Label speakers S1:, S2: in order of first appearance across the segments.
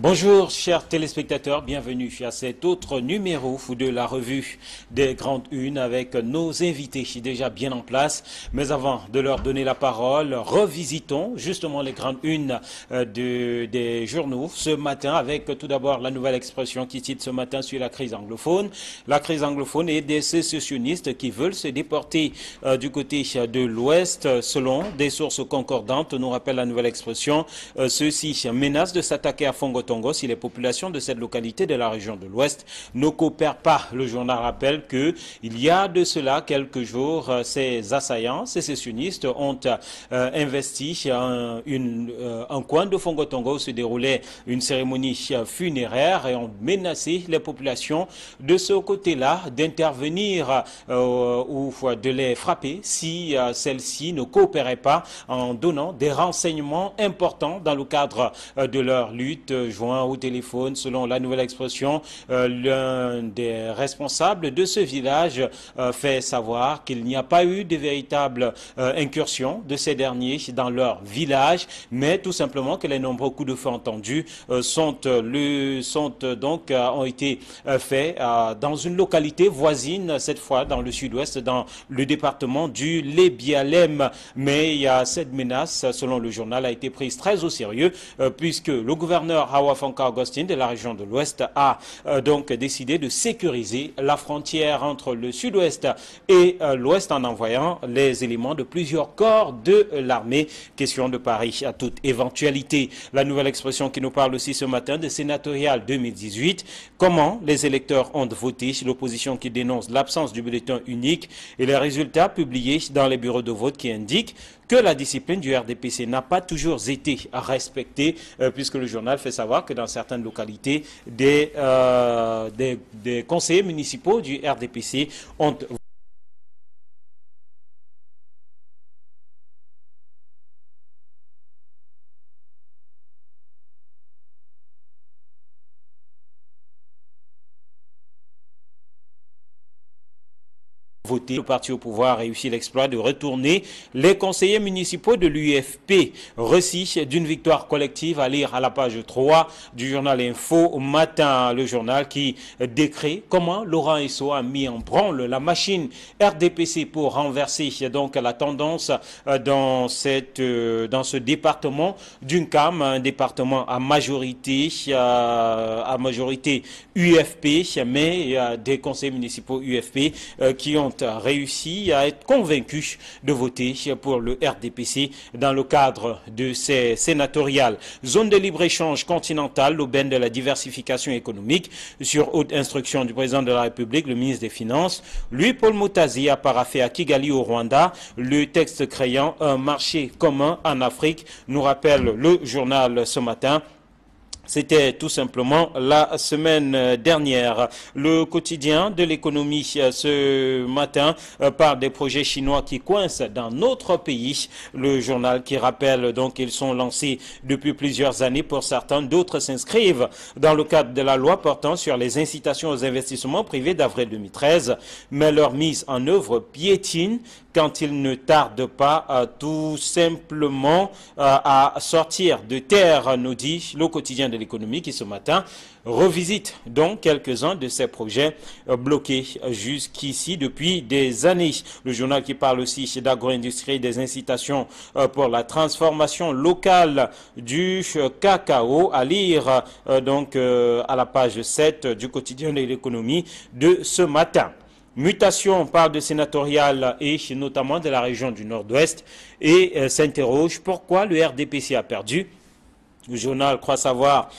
S1: Bonjour chers téléspectateurs, bienvenue à cet autre numéro de la revue des Grandes Unes avec nos invités déjà bien en place. Mais avant de leur donner la parole, revisitons justement les Grandes Unes des journaux ce matin avec tout d'abord la nouvelle expression qui cite ce matin sur la crise anglophone. La crise anglophone et des sécessionnistes qui veulent se déporter du côté de l'Ouest selon des sources concordantes, nous rappelle la nouvelle expression. Ceux-ci menacent de s'attaquer à Fongotongo si les populations de cette localité de la région de l'Ouest ne coopèrent pas. Le journal rappelle que il y a de cela quelques jours, ces assaillants sécessionnistes ont investi un coin de Fongotongo où se déroulait une cérémonie funéraire et ont menacé les populations de ce côté-là d'intervenir ou de les frapper si celles-ci ne coopéraient pas en donnant des renseignements importants dans le cadre de leur lutte. Joint au téléphone, selon la nouvelle expression, l'un des responsables de ce village fait savoir qu'il n'y a pas eu de véritable incursion de ces derniers dans leur village, mais tout simplement que les nombreux coups de feu entendus ont été faits dans une localité voisine, cette fois dans le sud-ouest, dans le département du Lébialem. Mais il y a cette menace, selon le journal, a été prise très au sérieux puisque le gouverneur Hawa Fonka Augustine de la région de l'Ouest a donc décidé de sécuriser la frontière entre le sud-ouest et l'ouest en envoyant les éléments de plusieurs corps de l'armée. Question de Paris à toute éventualité. La nouvelle expression qui nous parle aussi ce matin de sénatorial 2018. Comment les électeurs ont voté? L'opposition qui dénonce l'absence du bulletin unique et les résultats publiés dans les bureaux de vote qui indiquent que la discipline du RDPC n'a pas toujours été respectée, puisque le journal fait savoir que dans certaines localités, des conseillers municipaux du RDPC ont voté. Le parti au pouvoir a réussi l'exploit de retourner les conseillers municipaux de l'UFP. Récit d'une victoire collective à lire à la page 3 du journal Info Matin. Le journal qui décrit comment Laurent Esso a mis en branle la machine RDPC pour renverser donc la tendance dans ce département d'UNCAM, un département à majorité UFP, mais il y a des conseillers municipaux UFP qui ont réussi à être convaincus de voter pour le RDPC dans le cadre de ces sénatoriales. Zone de libre-échange continentale, l'aubaine de la diversification économique, sur haute instruction du président de la République, le ministre des Finances. Lui, Paul Mutazi, a paraphé à Kigali au Rwanda le texte créant un marché commun en Afrique, nous rappelle le journal ce matin. C'était tout simplement la semaine dernière. Le quotidien de l'économie ce matin parle des projets chinois qui coincent dans notre pays. Le journal qui rappelle donc qu'ils sont lancés depuis plusieurs années pour certains. D'autres s'inscrivent dans le cadre de la loi portant sur les incitations aux investissements privés d'avril 2013. Mais leur mise en œuvre piétine quand ils ne tardent pas tout simplement à sortir de terre, nous dit le quotidien de l'économie qui ce matin revisite donc quelques-uns de ces projets bloqués jusqu'ici depuis des années. Le journal qui parle aussi d'agro-industrie et des incitations pour la transformation locale du cacao à lire donc à la page 7 du quotidien de l'économie de ce matin. Mutation, on parle de sénatorial et notamment de la région du Nord-Ouest et s'interroge pourquoi le RDPC a perdu. Le journal croit savoir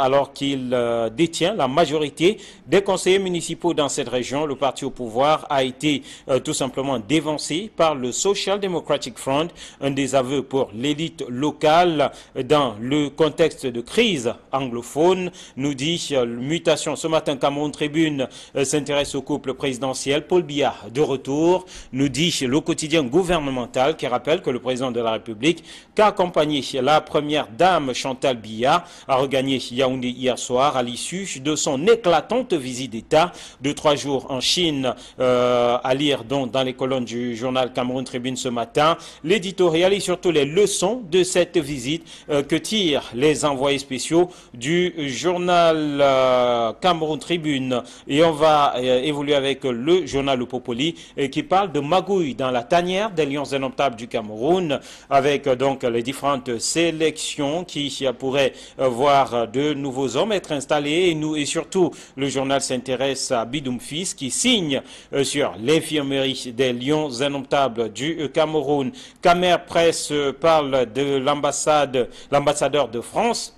S1: alors qu'il détient la majorité des conseillers municipaux dans cette région, le parti au pouvoir a été tout simplement dévancé par le Social Democratic Front, un désaveu pour l'élite locale dans le contexte de crise anglophone, nous dit Mutation. Ce matin, Cameroun Tribune s'intéresse au couple présidentiel. Paul Biya de retour, nous dit le quotidien gouvernemental qui rappelle que le président de la République, qu'a accompagné la première dame Chantal Biya a regagné Yaoundé hier soir à l'issue de son éclatante visite d'État de 3 jours en Chine. À lire donc dans les colonnes du journal Cameroun Tribune ce matin, l'éditorial et surtout les leçons de cette visite que tirent les envoyés spéciaux du journal Cameroun Tribune. Et on va évoluer avec le journal Le Popoli qui parle de magouille dans la tanière des Lions indomptables du Cameroun, avec donc les différentes sélections qui pourraient voir de nouveaux hommes être installés. Et surtout, le journal s'intéresse à Bidoum Fils qui signe sur l'infirmerie des Lions indomptables du Cameroun. Camer Presse parle de l'ambassadeur de France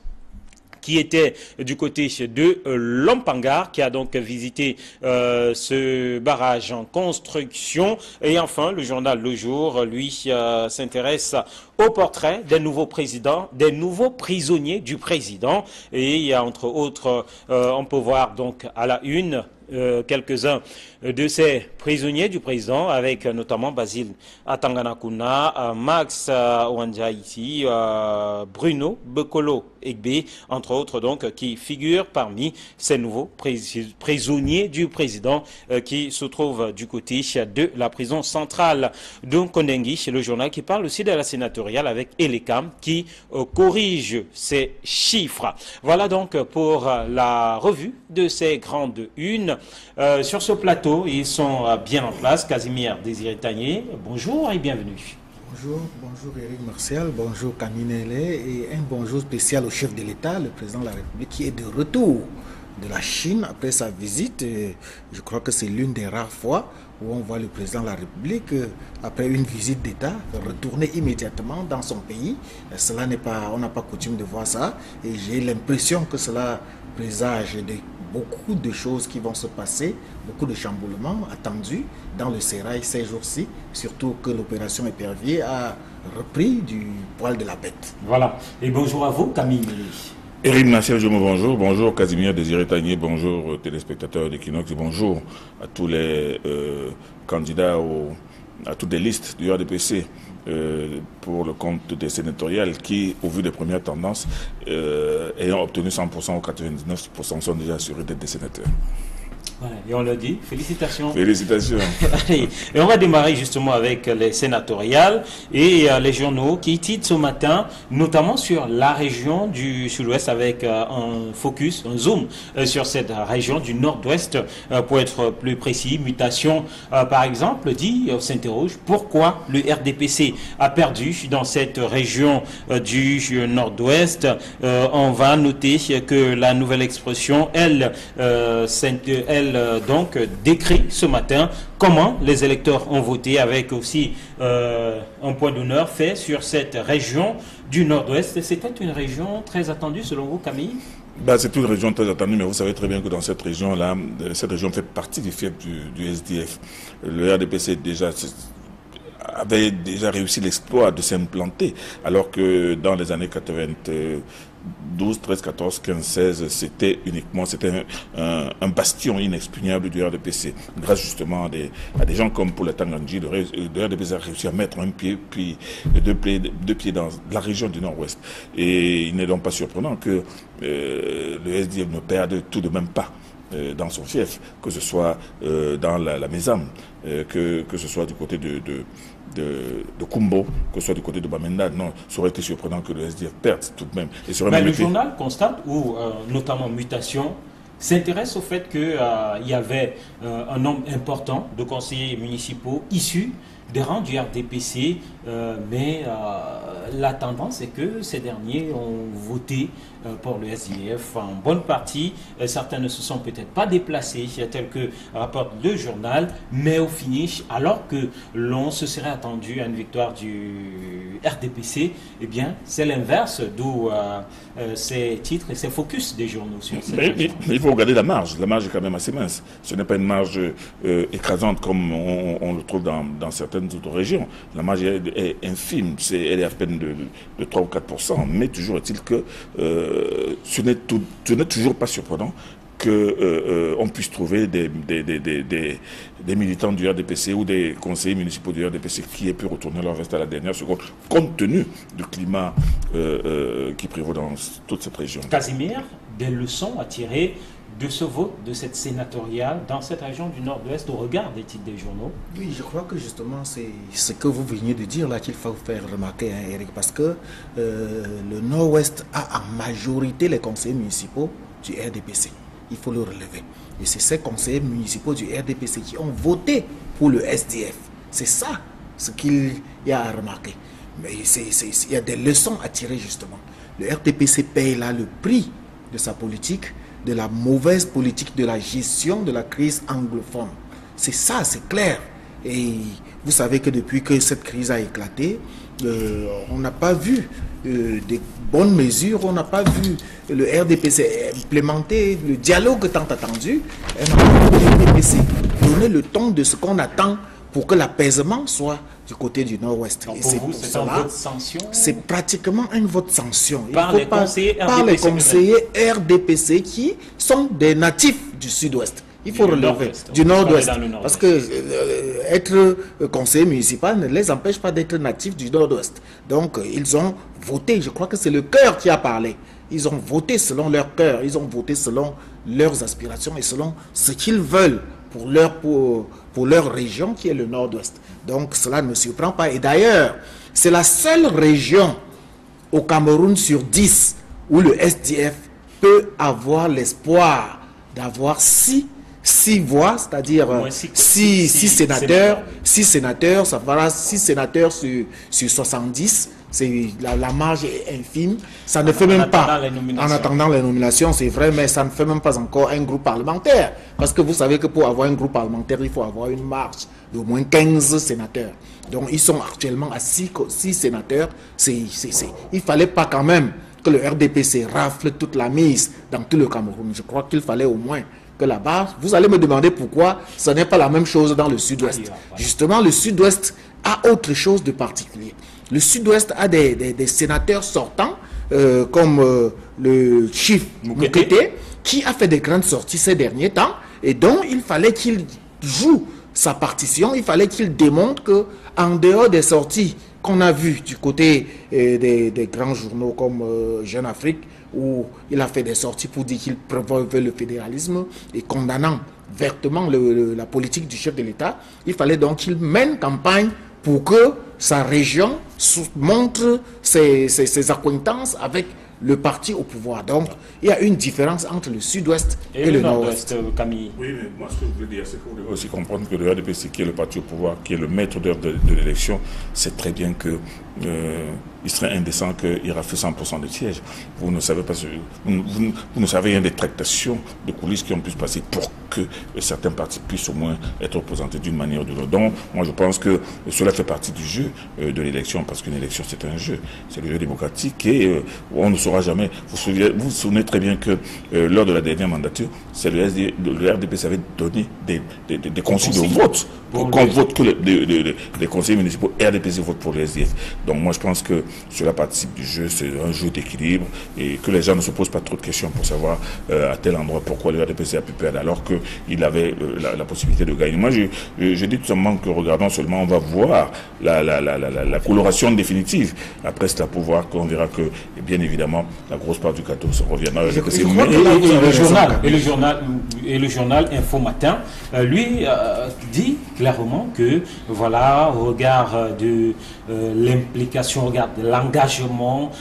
S1: qui était du côté de Lompangar, qui a donc visité ce barrage en construction. Et enfin, le journal Le Jour, lui, s'intéresse au portrait des nouveaux présidents, des nouveaux prisonniers du président. Et il y a entre autres, on peut voir donc à la une quelques-uns de ces prisonniers du président, avec notamment Basile Atanganakuna, Max Wanjaiti, Bruno Bekolo Egbe, entre autres donc, qui figurent parmi ces nouveaux prisonniers du président qui se trouvent du côté de la prison centrale. Donc Kondengi, le journal qui parle aussi de la sénatoriale avec Elekam qui corrige ces chiffres. Voilà donc pour la revue de ces grandes unes. Sur ce plateau, ils sont bien en place. Casimir Désiré Tagné, bonjour et bienvenue.
S2: Bonjour Éric Martial, bonjour Kaminele et un bonjour spécial au chef de l'État, le président de la République qui est de retour de la Chine après sa visite. Je crois que c'est l'une des rares fois où on voit le président de la République, après une visite d'État, retourner immédiatement dans son pays. Cela n'est pas, on n'a pas coutume de voir ça et j'ai l'impression que cela présage de beaucoup de choses qui vont se passer, beaucoup de chamboulements attendus dans le sérail ces jours-ci, surtout que l'opération Épervier a repris du poil de la bête.
S1: Voilà. Et bonjour à vous, Camille.
S3: Éric Martial, bonjour. Bonjour Casimir Désiré Tagné, bonjour téléspectateurs d'Equinox, bonjour à tous les candidats à toutes les listes du RDPC. Pour le compte des sénatoriales qui, au vu des premières tendances, ayant obtenu 100% ou 99%, sont déjà assurés d'être des sénateurs.
S1: Voilà, et on le dit, félicitations.
S3: Félicitations.
S1: Et on va démarrer justement avec les sénatoriales et les journaux qui titrent ce matin, notamment sur la région du sud-ouest, avec un focus, un zoom sur cette région du nord-ouest, pour être plus précis. Mutation, par exemple, dit, on s'interroge, pourquoi le RDPC a perdu dans cette région du nord-ouest. On va noter que la nouvelle expression, elle donc décrit ce matin comment les électeurs ont voté, avec aussi un point d'honneur fait sur cette région du nord-ouest. C'était une région très attendue selon vous, Camille?
S3: C'est une région très attendue, mais vous savez très bien que dans cette région-là, cette région fait partie du fief du SDF. Le RDPC avait déjà réussi l'exploit de s'implanter, alors que dans les années 92, 13, 14, 15, 16, c'était un bastion inexpugnable du RDPC. Grâce justement à des gens comme Paul Tanganji, le RDPC a réussi à mettre un pied, puis deux pieds dans la région du Nord-Ouest. Et il n'est donc pas surprenant que le SDF ne perde tout de même pas dans son fief, que ce soit dans la Mésam, que ce soit du côté de Kumbo, que ce soit du côté de Bamenda. Non, ça aurait été surprenant que le SDF perde tout de même.
S1: Mais le journal constate, où notamment Mutation s'intéresse au fait qu'il y avait un nombre important de conseillers municipaux issus des rangs du RDPC, mais la tendance est que ces derniers ont voté pour le SDF en bonne partie. Certains ne se sont peut-être pas déplacés, tel que rapporte le journal, mais au finish, alors que l'on se serait attendu à une victoire du RDPC, eh bien, c'est l'inverse, d'où ces titres et ces focus des journaux sur cette région.
S3: Mais il faut regarder la marge. La marge est quand même assez mince. Ce n'est pas une marge écrasante comme on le trouve dans certaines autres régions. La marge est infime, elle est à peine de 3 ou 4%, mais toujours est-il que ce n'est toujours pas surprenant qu'on puisse trouver des militants du RDPC ou des conseillers municipaux du RDPC qui aient pu retourner leur veste à la dernière seconde, compte tenu du climat qui prévaut dans toute cette région.
S1: Casimir, des leçons à tirer de ce vote, de cette sénatoriale dans cette région du Nord-Ouest au regard des titres des journaux?
S2: Oui, je crois que justement c'est ce que vous veniez de dire là qu'il faut faire remarquer, hein, Eric, parce que le Nord-Ouest a en majorité les conseillers municipaux du RDPC. Il faut le relever. Et c'est ces conseillers municipaux du RDPC qui ont voté pour le SDF. C'est ça ce qu'il y a à remarquer. Mais il y a des leçons à tirer justement. Le RDPC paye là le prix de sa politique, de la mauvaise politique de la gestion de la crise anglophone. C'est ça, c'est clair. Et vous savez que depuis que cette crise a éclaté, on n'a pas vu des bonnes mesures, on n'a pas vu le RDPC implémenter le dialogue tant attendu. Le RDPC donner le ton de ce qu'on attend pour que l'apaisement soit du côté du Nord-Ouest.
S1: Pour vous, c'est un vote sanction?
S2: C'est pratiquement un vote sanction.
S1: Par les conseillers
S2: RDPC qui sont des natifs du Sud-Ouest. Il faut relever du Nord-Ouest. Parce que être conseiller municipal ne les empêche pas d'être natifs du Nord-Ouest. Donc, ils ont voté. Je crois que c'est le cœur qui a parlé. Ils ont voté selon leur cœur. Ils ont voté selon leurs aspirations et selon ce qu'ils veulent pour leur région qui est le Nord-Ouest. Donc, cela ne me surprend pas. Et d'ailleurs, c'est la seule région au Cameroun sur 10 où le SDF peut avoir l'espoir d'avoir 6 voix, c'est-à-dire 6 sénateurs. 6 sénateurs, ça fera 6 sénateurs sur 70. La marge est infime. Ça ne fait même pas, en attendant les nominations, c'est vrai, mais ça ne fait même pas encore un groupe parlementaire. Parce que vous savez que pour avoir un groupe parlementaire, il faut avoir une marge d'au moins 15 sénateurs. Donc ils sont actuellement à 6 sénateurs. Il ne fallait pas quand même que le RDPC rafle toute la mise dans tout le Cameroun. Je crois qu'il fallait au moins que là-bas, vous allez me demander pourquoi ce n'est pas la même chose dans le Sud-Ouest. Justement, le Sud-Ouest a autre chose de particulier. Le Sud-Ouest a des sénateurs sortants, comme le chief Moukete, qui a fait des grandes sorties ces derniers temps, et dont il fallait qu'il joue sa partition, il fallait qu'il démontre que, en dehors des sorties qu'on a vues du côté des grands journaux comme Jeune Afrique, où il a fait des sorties pour dire qu'il promouvait le fédéralisme et condamnant vertement la politique du chef de l'État, il fallait donc qu'il mène campagne pour que sa région montre ses accointances avec le parti au pouvoir. Donc, il y a une différence entre le Sud-Ouest et le Nord-Ouest.
S3: Camille. Oui, mais moi, ce que je veux dire, c'est que vous devez aussi comprendre que le RDPC, qui est le parti au pouvoir, qui est le maître d'œuvre de l'élection, sait très bien que il serait indécent qu'il rafle 100% des sièges. Vous ne savez pas, vous ne savez rien des tractations de coulisses qui ont pu se passer pour que certains partis puissent au moins être représentés d'une manière ou de l'autre. Donc, moi, je pense que cela fait partie du jeu de l'élection, parce qu'une élection, c'est un jeu. C'est le jeu démocratique et on ne saura jamais. Vous vous souvenez très bien que lors de la dernière mandature, c'est le RDPC avait donné des consignes de vote pour qu'on vote que les conseillers municipaux RDPC votent pour le SDF. Donc moi je pense que cela participe du jeu, c'est un jeu d'équilibre et que les gens ne se posent pas trop de questions pour savoir à tel endroit pourquoi le RDPC a pu perdre alors qu'il avait la possibilité de gagner. Moi je dis tout simplement que regardons seulement, on va voir la coloration définitive. Après cela pour voir qu'on verra que bien évidemment la grosse part du gâteau se reviendra.
S1: Et le journal Info Matin, lui dit clairement que voilà, au regard de l'implication, au regard de l'engagement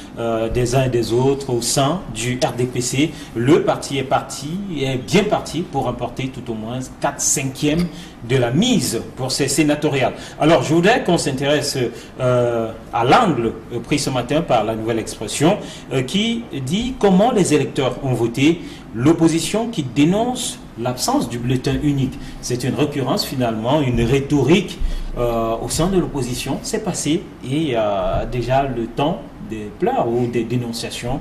S1: des uns et des autres au sein du RDPC, le parti est bien parti pour remporter tout au moins 4/5 de la mise pour ces sénatoriales. Alors je voudrais qu'on s'intéresse à l'angle pris ce matin par la Nouvelle Expression qui dit comment les électeurs ont voté, l'opposition qui dénonce l'absence du bulletin unique. C'est une récurrence finalement, une rhétorique au sein de l'opposition. C'est passé et déjà le temps des pleurs ou des dénonciations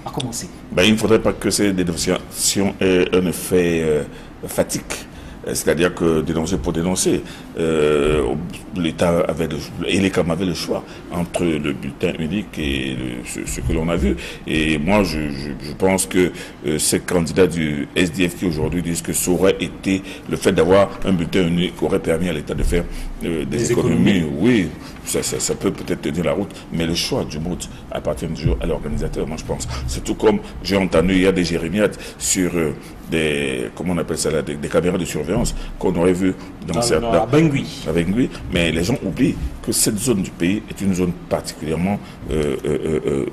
S1: a commencé.
S3: Il ne faudrait pas que ces dénonciations aient un effet fatigue C'est-à-dire que dénoncer pour dénoncer. L'État et les CAM avaient le choix entre le bulletin unique et ce que l'on a vu. Et moi, je pense que ces candidats du SDF qui aujourd'hui disent que ça aurait été, le fait d'avoir un bulletin unique aurait permis à l'État de faire des économies. Oui, ça peut peut-être tenir la route, mais le choix du mode appartient toujours à l'organisateur, moi je pense. C'est tout comme j'ai entendu il y a des jérémiades sur des, comment on appelle ça là, des caméras de surveillance qu'on aurait vu dans certains...
S1: À Bangui.
S3: À Bangui, mais les gens oublient que cette zone du pays est une zone particulièrement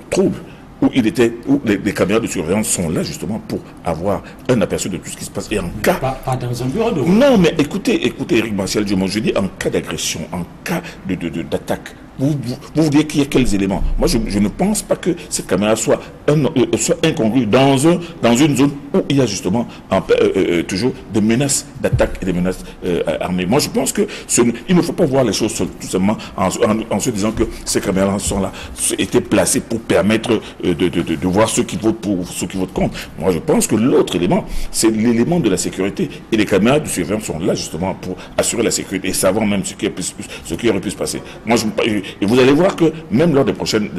S3: trouble, où les caméras de surveillance sont là justement pour avoir un aperçu de tout ce qui se passe. Et en cas...
S1: Pas dans un bureau de vote.
S3: Non, mais écoutez Eric Martial Dumont, je dis en cas d'agression, en cas d'attaque, vous dites qu'il y a quels éléments? Moi, je ne pense pas que cette caméra soit incongrue dans une zone où il y a justement toujours des menaces d'attaque et des menaces armées. Moi, je pense que il ne faut pas voir les choses tout simplement en se disant que ces caméras sont là, étaient placées pour permettre de voir ceux qui votent pour, ceux qui votent contre. Moi, je pense que l'autre élément, c'est l'élément de la sécurité. Et les caméras de surveillance sont là justement pour assurer la sécurité et savoir même ce qui aurait pu se passer. Moi, et vous allez voir que même lors des prochaines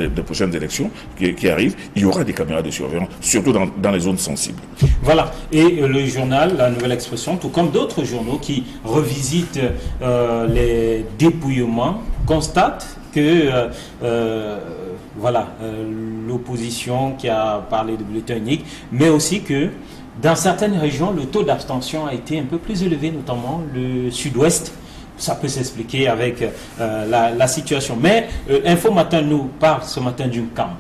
S3: élections qui arrivent, il y aura des caméras de surveillance, surtout dans les zones sensibles.
S1: Voilà. Et le journal, La Nouvelle Expression, tout comme d'autres journaux qui revisitent les dépouillements, constatent que l'opposition qui a parlé de bulletin unique, mais aussi que dans certaines régions, le taux d'abstention a été un peu plus élevé, notamment le sud-ouest. Ça peut s'expliquer avec la situation. Mais Info Matin nous parle ce matin d'une CAM.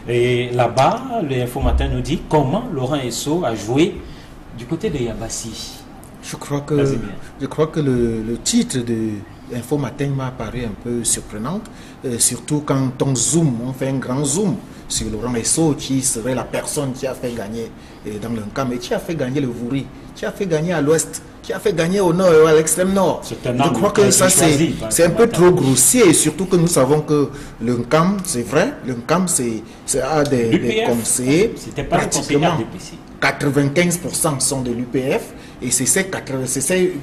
S1: Et là-bas, l'Info Matin nous dit comment Laurent Esso a joué du côté de Yabassi.
S2: Je crois que le titre de Info Matin m'a paru un peu surprenant, surtout quand on fait un grand zoom sur Laurent Esso, qui serait la personne qui a fait gagner dans le CAM et qui a fait gagner le Vouri, qui a fait gagner à l'ouest, qui a fait gagner au nord et à l'extrême nord. Je crois que ça c'est un peu trop grossier, et surtout que nous savons que le CAM, c'est vrai, le CAM c'est des conseillers, pratiquement 95% sont de l'UPF, et c'est ces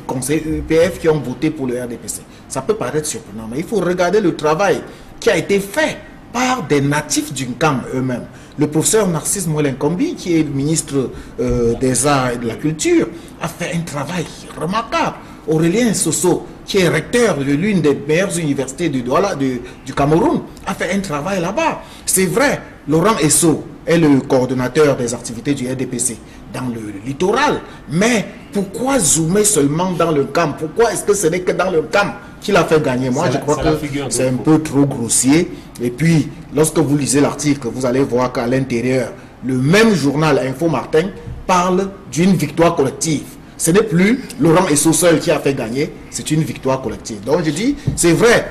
S2: conseillers UPF qui ont voté pour le RDPC. Ça peut paraître surprenant, mais il faut regarder le travail qui a été fait par des natifs du CAM eux-mêmes. Le professeur Narcisse Molenkombi, qui est le ministre des Arts et de la Culture, a fait un travail remarquable. Aurélien Soso, qui est recteur de l'une des meilleures universités du Cameroun, a fait un travail là-bas. C'est vrai, Laurent Esso est le coordonnateur des activités du RDPC dans le littoral. Mais pourquoi zoomer seulement dans le CAM? Pourquoi est-ce que ce n'est que dans le CAM qu'il a fait gagner? Moi, je crois que c'est un peu trop grossier. Et puis, lorsque vous lisez l'article, vous allez voir qu'à l'intérieur, le même journal Info Matin parle d'une victoire collective. Ce n'est plus Laurent Esso seul qui a fait gagner, c'est une victoire collective. Donc je dis, c'est vrai,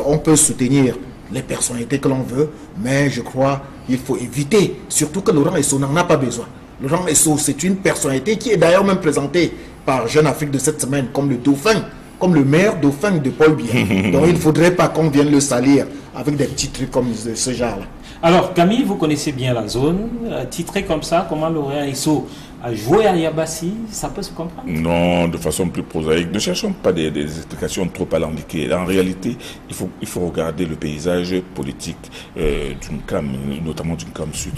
S2: on peut soutenir les personnalités que l'on veut, mais je crois qu'il faut éviter, surtout que Laurent Esso n'en a pas besoin. Laurent Esso, c'est une personnalité qui est d'ailleurs même présentée par Jeune Afrique de cette semaine comme le dauphin, comme le meilleur dauphin de Paul Biya. Donc il ne faudrait pas qu'on vienne le salir avec des petits trucs comme ce genre-là.
S1: Alors Camille, vous connaissez bien la zone, titré comme ça, comment Laurent Esso a joué à Yabassi, ça peut se comprendre?
S3: Non, de façon plus prosaïque. Ne cherchons pas des explications trop alambiquées. En réalité, il faut regarder le paysage politique d'une CAM, notamment d'une CAM Sud.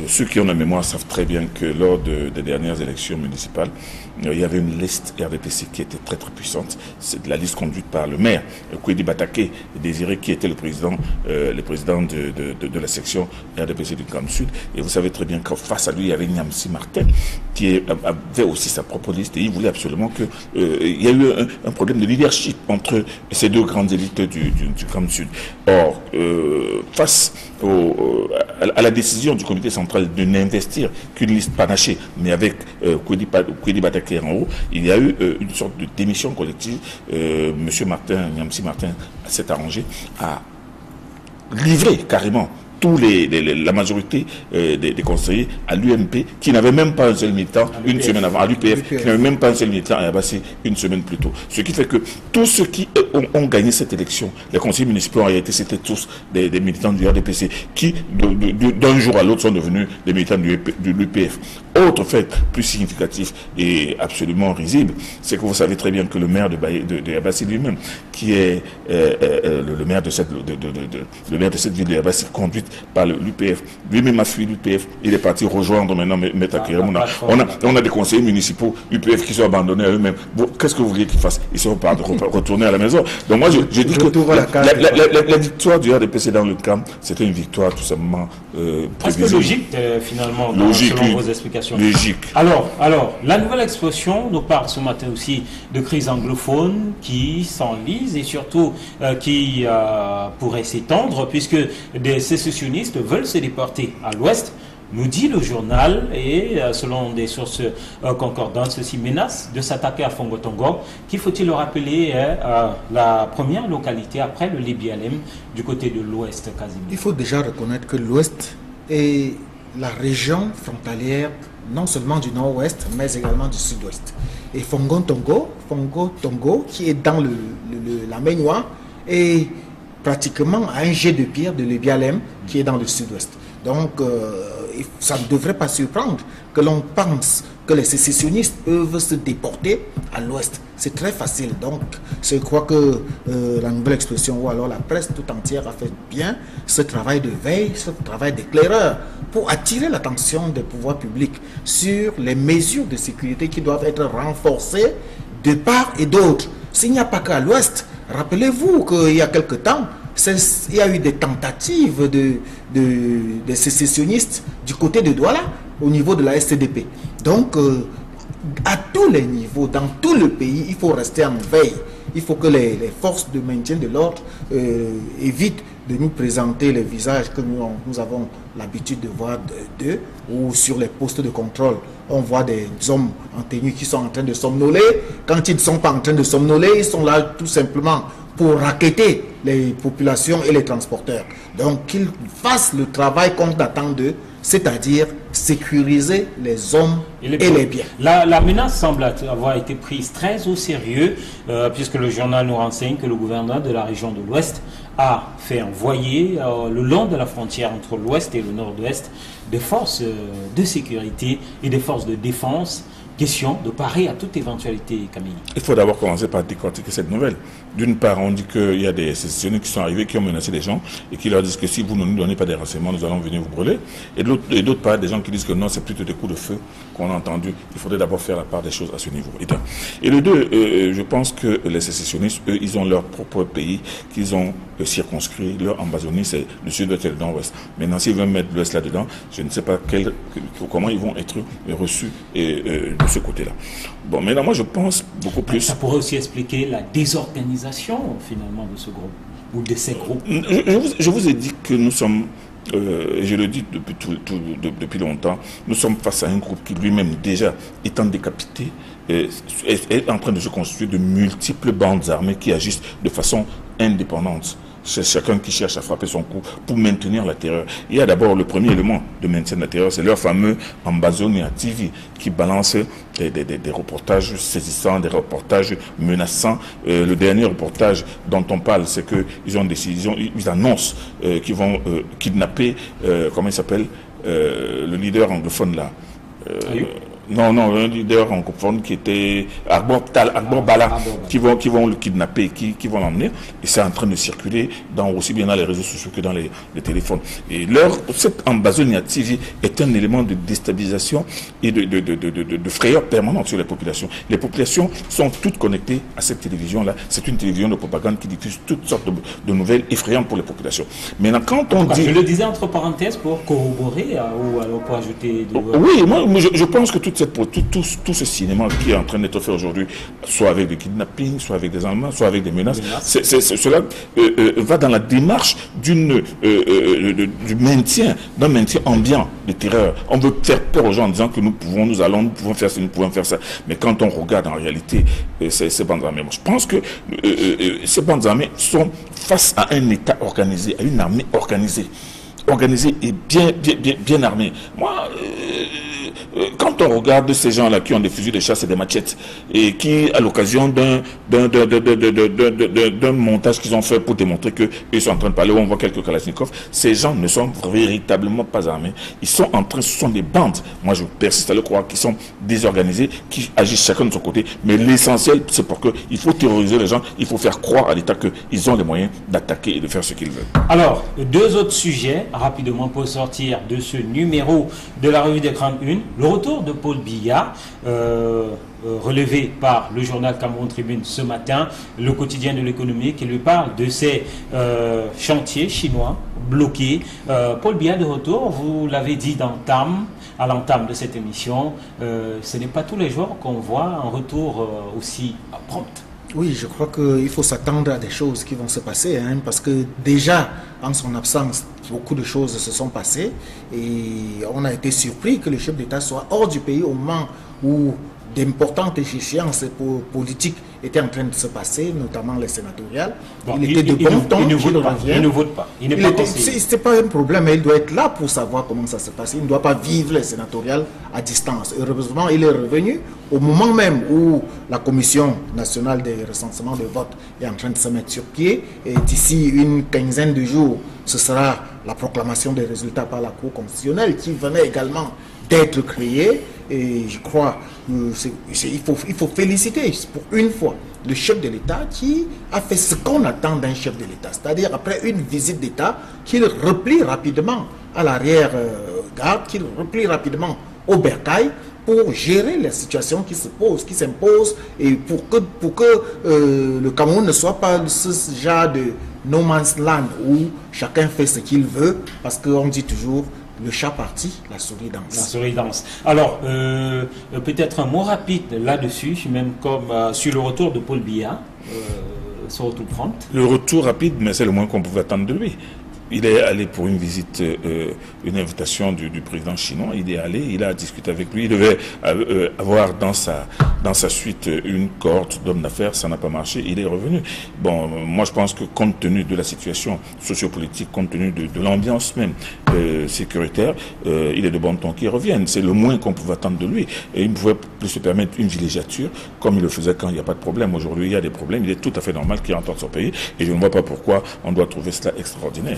S3: Ceux qui ont la mémoire savent très bien que lors des dernières élections municipales, il y avait une liste RDPC qui était très très puissante. C'est la liste conduite par le maire, Kwedi Bataké Désiré, qui était le président de la section RDPC du CAM Sud. Et vous savez très bien qu'en face à lui, il y avait Nyamsi Martin, qui avait aussi sa propre liste, et il voulait absolument que il y a eu un problème de leadership entre ces deux grandes élites du CAM Sud. Or, face à la décision du comité central de n'investir qu'une liste panachée, mais avec Kwedi Bataké en haut, il y a eu une sorte de démission collective. Monsieur Martin, Nyamsi Martin, s'est arrangé à livrer carrément la majorité des conseillers à l'UMP, qui n'avait même pas un seul militant une semaine avant, à l'UPF, qui n'avait même pas un seul militant à Yabassi une semaine plus tôt. Ce qui fait que tous ceux qui ont gagné cette élection, les conseillers municipaux en réalité, c'était tous des militants du RDPC, qui d'un jour à l'autre sont devenus des militants de l'UPF. autre fait plus significatif et absolument risible, c'est que vous savez très bien que le maire de Yabassi lui-même, qui est le maire de cette ville de Yabassi, conduite par l'UPF, lui-même a fui l'UPF. Il est parti rejoindre maintenant Maître Akiramuna. On a des conseillers municipaux UPF qui sont abandonnés à eux-mêmes. Bon, qu'est-ce que vous vouliez qu'ils fassent? Ils sont retournés à la maison. Donc moi, je dis que la victoire du RDPC dans le camp, c'était une victoire tout simplement
S1: prévisible. Est-ce que logique, finalement, selon vos explications?
S3: Logique.
S1: Alors, la nouvelle expression nous parle ce matin aussi de crise anglophone qui s'enlise et surtout qui pourrait s'étendre puisque des sécessionnistes veulent se déporter à l'ouest. Nous dit le journal, et selon des sources concordantes, ceci menace de s'attaquer à Fongo-Tongo, qui, faut-il le rappeler, est la première localité après le Libyalem du côté de l'ouest quasiment.
S2: Il faut déjà reconnaître que l'ouest est la région frontalière non seulement du nord-ouest, mais également du sud-ouest. Et Fongo-Tongo, qui est dans la mer Noire, est pratiquement à un jet de pierre de Libyalem, qui est dans le sud-ouest. Donc, ça ne devrait pas surprendre que l'on pense que les sécessionnistes peuvent se déporter à l'ouest. C'est très facile. Donc, je crois que la nouvelle expression, ou alors la presse tout entière a fait bien ce travail de veille, ce travail d'éclaireur, pour attirer l'attention des pouvoirs publics sur les mesures de sécurité qui doivent être renforcées de part et d'autre. S'il n'y a pas qu'à l'ouest, rappelez-vous qu'il y a quelque temps, il y a eu des tentatives de sécessionnistes du côté de Douala, au niveau de la SCDP. Donc, à tous les niveaux, dans tout le pays, il faut rester en veille. Il faut que les forces de maintien de l'ordre évitent de nous présenter les visages que nous avons l'habitude de voir d'eux, ou sur les postes de contrôle. On voit des hommes en tenue qui sont en train de somnoler. Quand ils ne sont pas en train de somnoler, ils sont là tout simplement pour racketter les populations et les transporteurs. Donc qu'ils fassent le travail qu'on attend d'eux, c'est-à-dire sécuriser les hommes et les biens.
S1: La menace semble avoir été prise très au sérieux, puisque le journal nous renseigne que le gouverneur de la région de l'Ouest a fait envoyer le long de la frontière entre l'Ouest et le Nord-Ouest des forces de sécurité et des forces de défense. Question de parer à toute éventualité, Camille.
S3: Il faut d'abord commencer par décortiquer cette nouvelle. D'une part, on dit qu'il y a des sécessionnistes qui sont arrivés, qui ont menacé les gens et qui leur disent que si vous ne nous donnez pas des renseignements, nous allons venir vous brûler. Et d'autre part, des gens qui disent que non, c'est plutôt des coups de feu qu'on a entendus. Il faudrait d'abord faire la part des choses à ce niveau. Et le deux, je pense que les sécessionnistes, eux, ils ont leur propre pays qu'ils ont circonscrit. Leur ambazonie, c'est le sud-ouest et le nord-ouest. Maintenant, s'ils veulent mettre l'ouest là-dedans, je ne sais pas comment ils vont être reçus de ce côté-là. Bon, maintenant, moi, je pense beaucoup plus...
S1: Ça pourrait aussi expliquer la désorganisation, finalement, de ce groupe, ou de ces groupes.
S3: Je vous ai dit que nous sommes, et je le dis depuis longtemps, nous sommes face à un groupe qui lui-même, déjà, étant décapité, est en train de se constituer de multiples bandes armées qui agissent de façon indépendante. C'est chacun qui cherche à frapper son coup pour maintenir la terreur. Il y a d'abord le premier élément de maintien de la terreur, c'est leur fameux Ambazonia TV qui balance des reportages saisissants, des reportages menaçants. Le dernier reportage dont on parle, c'est qu'ils ont décision, ils annoncent qu'ils vont kidnapper, comment il s'appelle, le leader anglophone là. Non, un leader anglophone qui était Agbor Bala, qui vont le kidnapper, qui vont l'emmener. Et c'est en train de circuler aussi bien dans les réseaux sociaux que dans les téléphones. Et cette Ambazonia TV est un élément de déstabilisation et de frayeur permanente sur les populations. Les populations sont toutes connectées à cette télévision-là. C'est une télévision de propagande qui diffuse toutes sortes de nouvelles effrayantes pour les populations. Maintenant, quand on dit...
S1: Je le disais entre parenthèses pour corroborer ou alors pour ajouter...
S3: Oui, moi je pense que tout ce cinéma qui est en train d'être fait aujourd'hui, soit avec des kidnappings, soit avec des enlèvements, soit avec des menaces, cela va dans la démarche du maintien, d'un maintien ambiant de terreur. On veut faire peur aux gens en disant que nous pouvons faire ça, nous pouvons faire ça. Mais quand on regarde en réalité ces bandes armées, moi, je pense que ces bandes armées sont face à un État organisé, à une armée organisée et bien armée. Moi, quand on regarde ces gens-là qui ont des fusils de chasse et des machettes, et qui, à l'occasion d'un montage qu'ils ont fait pour démontrer qu'ils sont en train de parler, où on voit quelques Kalachnikov, ces gens ne sont véritablement pas armés. Ils sont en train, ce sont des bandes. Moi, je persiste à le croire, qui sont désorganisés, qui agissent chacun de son côté. Mais l'essentiel, c'est pour que il faut terroriser les gens, il faut faire croire à l'État qu'ils ont les moyens d'attaquer et de faire ce qu'ils veulent.
S1: Alors, deux autres sujets, rapidement pour sortir de ce numéro de la revue des Grandes Unes. Le retour de Paul Biya, relevé par le journal Cameroun Tribune ce matin, le quotidien de l'économie qui lui parle de ces chantiers chinois bloqués. Paul Biya de retour, vous l'avez dit à l'entame de cette émission, ce n'est pas tous les jours qu'on voit un retour aussi prompt.
S2: Oui, je crois qu'il faut s'attendre à des choses qui vont se passer, hein, parce que déjà, en son absence, beaucoup de choses se sont passées et on a été surpris que le chef d'État soit hors du pays au moment où d'importantes échéances politiques étaient en train de se passer, notamment les sénatoriales.
S1: Bon,
S2: il était de bon temps qu'il revienne.
S1: Il ne vote pas. Il n'est pas conseiller.
S2: Ce n'est pas un problème, mais il doit être là pour savoir comment ça se passe. Il ne doit pas vivre les sénatoriales à distance. Heureusement, il est revenu au moment même où la Commission nationale des recensements de vote est en train de se mettre sur pied. Et d'ici une quinzaine de jours, ce sera la proclamation des résultats par la Cour constitutionnelle qui venait également d'être créée. Et je crois qu'il faut féliciter pour une fois le chef de l'État qui a fait ce qu'on attend d'un chef de l'État. C'est-à-dire après une visite d'État, qu'il replie rapidement à l'arrière-garde, qu'il replie rapidement au bercail pour gérer les situations qui se posent, qui s'imposent, et pour que le Cameroun ne soit pas ce genre de no man's land où chacun fait ce qu'il veut, parce qu'on dit toujours le chat parti, la souris danse.
S1: La souris danse. Alors, peut-être un mot rapide là-dessus, même comme sur le retour de Paul Biya, ce retour prompt.
S3: Le retour rapide, mais c'est le moins qu'on pouvait attendre de lui. Il est allé pour une visite, une invitation du président chinois. Il est allé, il a discuté avec lui. Il devait avoir dans sa suite une cohorte d'hommes d'affaires. Ça n'a pas marché. Il est revenu. Bon, moi je pense que compte tenu de la situation sociopolitique, compte tenu de l'ambiance même sécuritaire, il est de bon ton qu'il revienne. C'est le moins qu'on pouvait attendre de lui. Et il ne pouvait plus se permettre une villégiature comme il le faisait quand il n'y a pas de problème. Aujourd'hui, il y a des problèmes. Il est tout à fait normal qu'il rentre dans son pays. Et je ne vois pas pourquoi on doit trouver cela extraordinaire.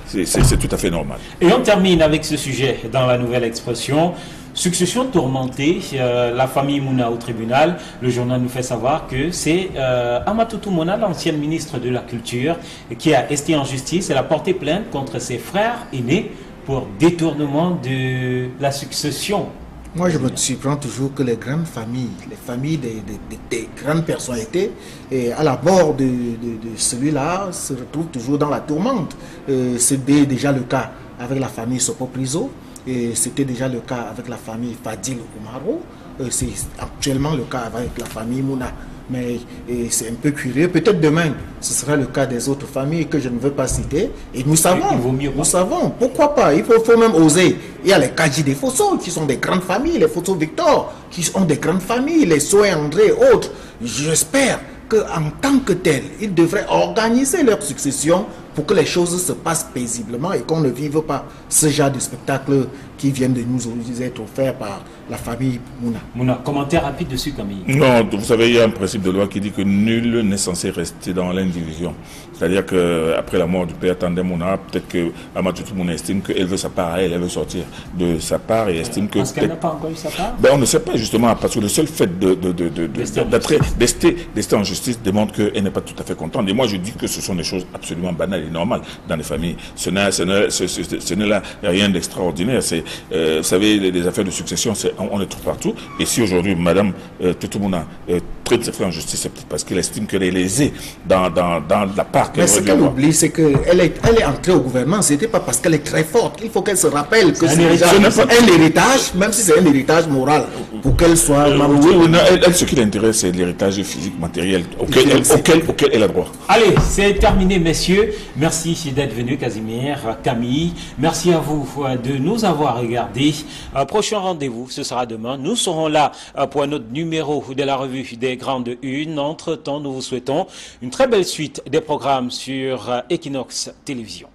S3: C'est tout à fait normal.
S1: Et on termine avec ce sujet dans la nouvelle expression. Succession tourmentée, la famille Mouna au tribunal. Le journal nous fait savoir que c'est Amatoutou Mouna, l'ancienne ministre de la Culture, qui a esté en justice. Elle a porté plainte contre ses frères aînés pour détournement de la succession.
S2: Moi, je me surprends toujours que les grandes familles, les familles des grandes personnalités, et à la mort de celui-là, se retrouvent toujours dans la tourmente. C'était déjà le cas avec la famille Sopo Priso, et c'était déjà le cas avec la famille Fadil Oumaro. C'est actuellement le cas avec la famille Mouna. Mais c'est un peu curieux. Peut-être demain, ce sera le cas des autres familles que je ne veux pas citer. Et nous savons, pourquoi pas. Il faut même oser. Il y a les Kaji des Fosso qui sont des grandes familles, les Fosso Victor qui sont des grandes familles, les Soé André et autres. J'espère qu'en tant que tel, ils devraient organiser leur succession pour que les choses se passent paisiblement et qu'on ne vive pas ce genre de spectacle qui viennent de nous être offerts par la famille Mouna.
S1: Mouna, commentaire rapide dessus, Camille.
S3: Non, vous savez, il y a un principe de loi qui dit que nul n'est censé rester dans l'indivision. C'est-à-dire qu'après la mort du père Tandem Mouna, peut-être que Amatoutou Mouna estime qu'elle veut sa part à elle, elle veut sortir de sa part et estime que...
S1: Parce qu'elle n'a pas encore eu sa part?
S3: Ben, on ne sait pas justement, parce que le seul fait d'ester en justice démontre qu'elle n'est pas tout à fait contente. Et moi, je dis que ce sont des choses absolument banales et normales dans les familles. Ce n'est là rien d'extraordinaire. Vous savez, les affaires de succession, on les trouve partout. Et si aujourd'hui, Madame Toutoumona traite ses frères en justice, c'est peut-être parce qu'elle estime qu'elle est lésée dans la part qu'elle
S2: Mais ce qu'elle oublie, c'est qu'elle est entrée au gouvernement. Ce n'était pas parce qu'elle est très forte. Il faut qu'elle se rappelle que c'est un héritage, même si c'est un héritage moral, pour qu'elle soit...
S3: Elle, ce qui l'intéresse, c'est l'héritage physique, matériel, auquel elle a droit.
S1: Allez, c'est terminé, messieurs. Merci d'être venu, Casimir, Camille. Merci à vous de nous avoir regardés. Prochain rendez-vous, ce sera demain. Nous serons là pour un autre numéro de la revue des Grandes Unes. Entre-temps, nous vous souhaitons une très belle suite des programmes sur Equinox Télévision.